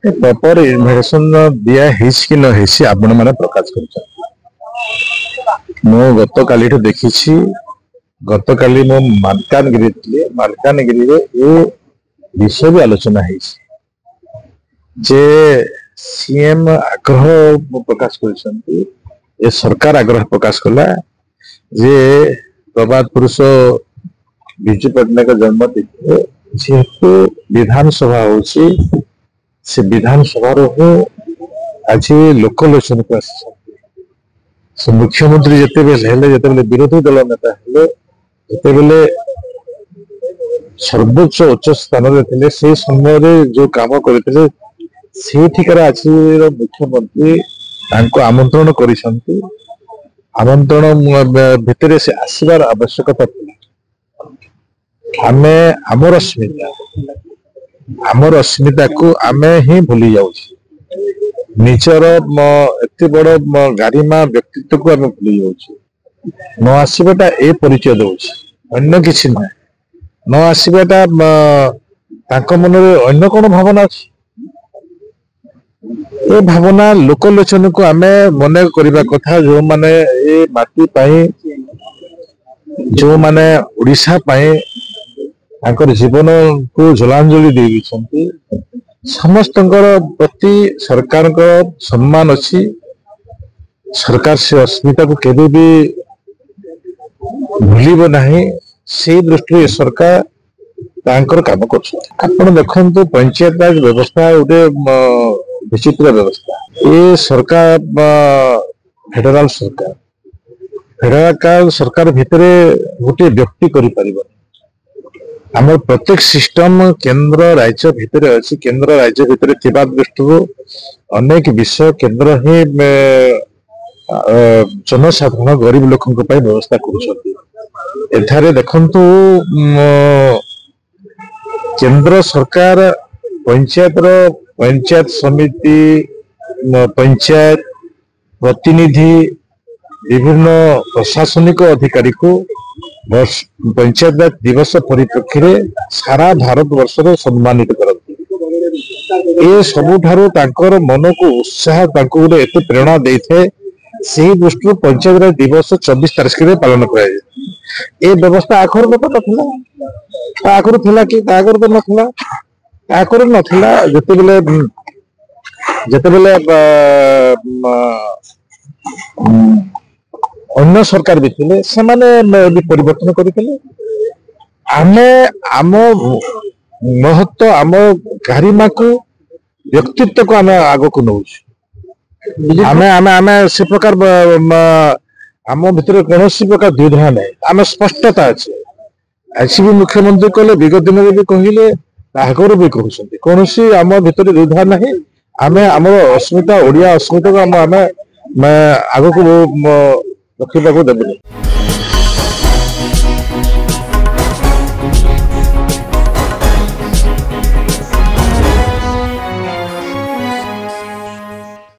Proper information दिया कि न आपण मैंने प्रकाश कर गत काली देखी गत काली मो मालकानगिरी विषय भी आलोचना है जे सीएम आग्रह प्रकाश कर सरकार आग्रह प्रकाश कला जे प्रभात पुरुष विजु पट्टनायक जन्म तिथि जेहेतु विधानसभा होची से विधानसभा आज लोकलोचन को आस मुख्यमंत्री जिते विरोधी दल नेता जिते सर्वोच्च उच्च स्थान थे से समय जो काम करते आज मुख्यमंत्री आमंत्रण कर आमंत्रण भितर से आसबार आवश्यकता आमे आमर अस्मिता को आमे ही भूली जाऊँ निजर एत बड़ गारिमा व्यक्तित्व को आमे भूली जाऊँ न आसबाटा ए परिचय दौच अन्य किसी ना न आसबाटा मन अन्य कौन भावना अच्छी ए भावना लोकलोचन को आमे मन करने कथा जो माने ए माटी पाई जो माने ओडिशा पाई जीवन को जलांजलि दे समस्त प्रति सरकार सम्मान अच्छी सरकार से अस्मिता को केबे भी भूलिब नहीं से दृष्टि सरकार तांकर काम कर देखु पंचायत राज व्यवस्था गोटे विचित्र व्यवस्था ये सरकार फेडराल सरकार भितर गोटे व्यक्ति करें आम प्रत्येक सिस्टम केंद्र राज्य भितर अच्छी केंद्र राज्य भितर थिबा दृष्टि अनेक विषय केंद्र ही जनसाधारण गरीब लोक व्यवस्था कर केंद्र सरकार पंचायत समिति पंचायत प्रतिनिधि विभिन्न प्रशासनिक अधिकारी को पंचायत दिवस परिप्रेक्षी में सारा भारत वर्ष सम्मानित करते सबुठार मन को उत्साह गोटे एत प्रेरणा दे थे से दृष्टि पंचायत राज दिवस 24 तारीख में पालन कर व्यवस्था आखर तो ना आखर थिला कि आगर तो ना आखर ना जिते अन्य सरकार भी थे से परिवर्तन करते आम महत्व आम गारिमा को व्यक्तित्व को आम आग को नौ से प्रकार आम भीतर कौन प्रकार द्विधा नहीं आम स्पष्टता अच्छे आज भी मुख्यमंत्री कहले विगत दिन में भी कहले आगर भी कहते कौन आम भीतर द्विधा नहीं आम आम अस्मिता ओडिया अस्मिता को आम आग को रखा देवे।